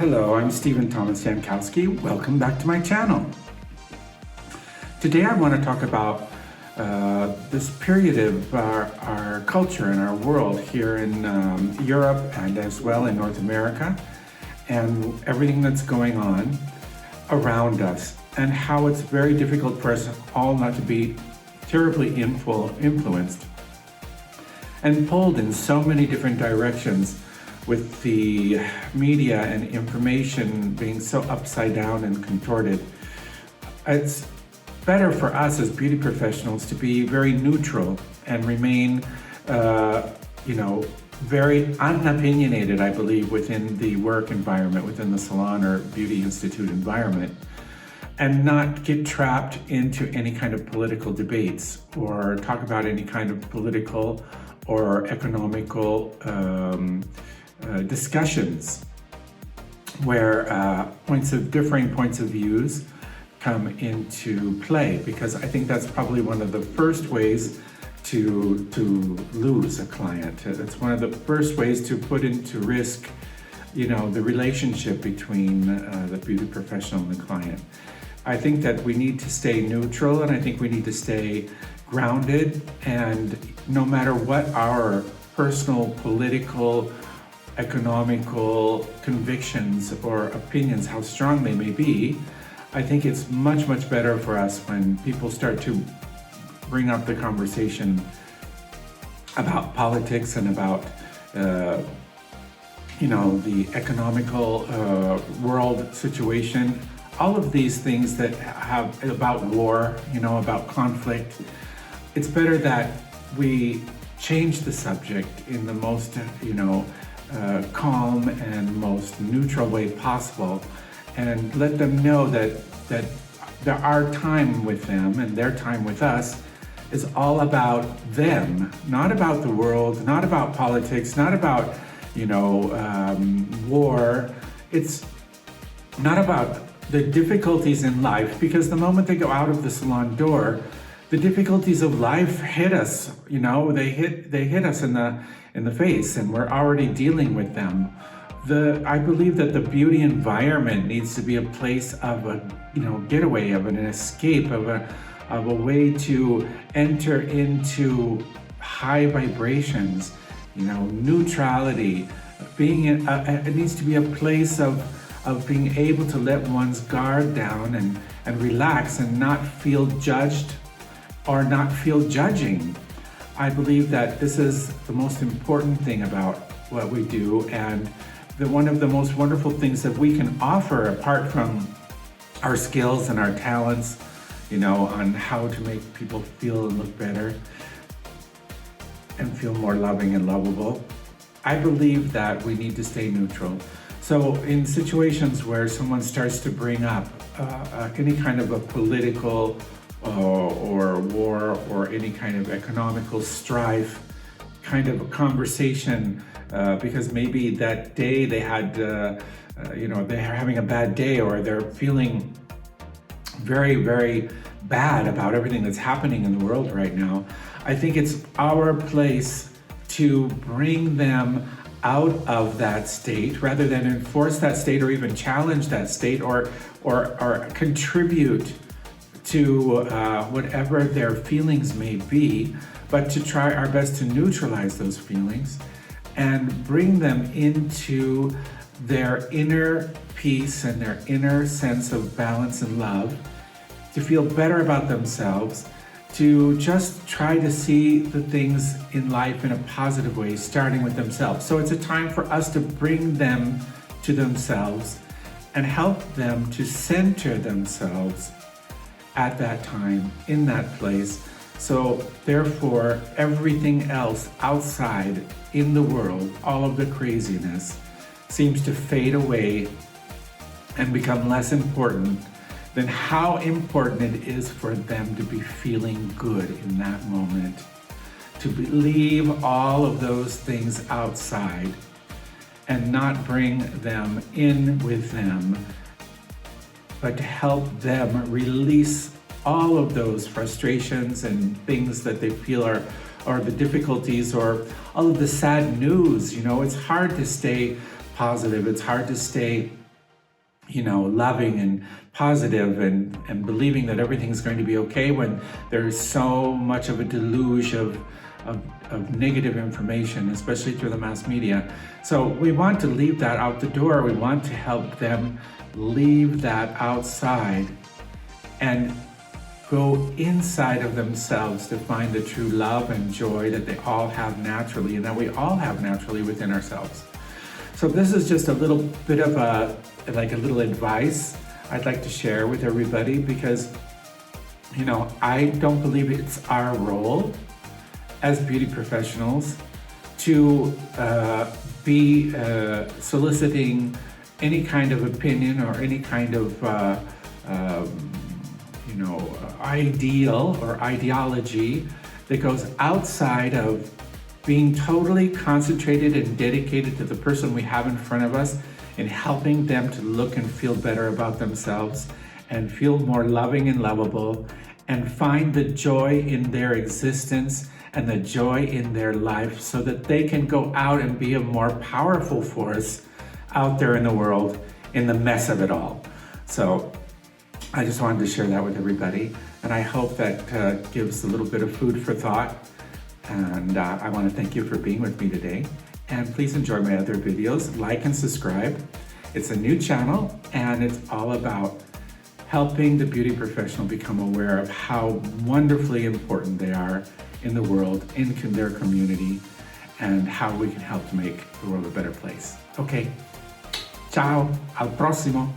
Hello, I'm Stephen Thomas Jankowski. Welcome back to my channel. Today I want to talk about this period of our culture and our world here in Europe and as well in North America, and everything that's going on around us, and how it's very difficult for us all not to be terribly influenced and pulled in so many different directions, with the media and information being so upside down and contorted. It's better for us as beauty professionals to be very neutral and remain, very unopinionated, I believe, within the work environment, within the salon or beauty institute environment, and not get trapped into any kind of political debates or talk about any kind of political or economical discussions where differing points of views come into play, because I think that's probably one of the first ways to lose a client. It's one of the first ways to put into risk, the relationship between the beauty professional and the client. I think that we need to stay neutral, and I think we need to stay grounded, and no matter what our personal, political, economical convictions or opinions, how strong they may be, I think it's much, much better for us when people start to bring up the conversation about politics and about, the economical world situation, all of these things that have about war, about conflict. It's better that we change the subject in the most, calm and most neutral way possible, and let them know that our time with them and their time with us is all about them, not about the world, not about politics, not about, war. It's not about the difficulties in life, because the moment they go out of the salon door, the difficulties of life hit us. They hit us in the face, and we're already dealing with them. I believe that the beauty environment needs to be a place of a getaway, of an escape, of a way to enter into high vibrations. Neutrality. It needs to be a place of being able to let one's guard down and relax and not feel judged or not feel judging. I believe that this is the most important thing about what we do, and one of the most wonderful things that we can offer, apart from our skills and our talents, on how to make people feel and look better and feel more loving and lovable. I believe that we need to stay neutral. So in situations where someone starts to bring up any kind of a political or war or any kind of economical strife kind of a conversation, because maybe that day they had, they're having a bad day, or they're feeling very, very bad about everything that's happening in the world right now. I think it's our place to bring them out of that state, rather than enforce that state or even challenge that state or contribute to whatever their feelings may be, but to try our best to neutralize those feelings and bring them into their inner peace and their inner sense of balance and love, to feel better about themselves, to just try to see the things in life in a positive way, starting with themselves. So it's a time for us to bring them to themselves and help them to center themselves at that time, in that place. So therefore, everything else outside in the world, all of the craziness, seems to fade away and become less important than how important it is for them to be feeling good in that moment, to leave all of those things outside and not bring them in with them, but to help them release all of those frustrations and things that they feel or the difficulties or all of the sad news. It's hard to stay positive. It's hard to stay loving and positive and believing that everything's going to be okay when there's so much of a deluge of negative information, especially through the mass media. So we want to leave that out the door. We want to help them leave that outside and go inside of themselves to find the true love and joy that they all have naturally and that we all have naturally within ourselves. So this is just a little bit of a little advice I'd like to share with everybody, because I don't believe it's our role as beauty professionals to be soliciting any kind of opinion or any kind of ideal or ideology that goes outside of being totally concentrated and dedicated to the person we have in front of us and helping them to look and feel better about themselves and feel more loving and lovable and find the joy in their existence and the joy in their life so that they can go out and be a more powerful force out there in the world in the mess of it all. So I just wanted to share that with everybody, and I hope that gives a little bit of food for thought. And I want to thank you for being with me today. And please enjoy my other videos, like and subscribe. It's a new channel, and it's all about helping the beauty professional become aware of how wonderfully important they are in the world, in their community, and how we can help to make the world a better place. Okay, ciao, al prossimo.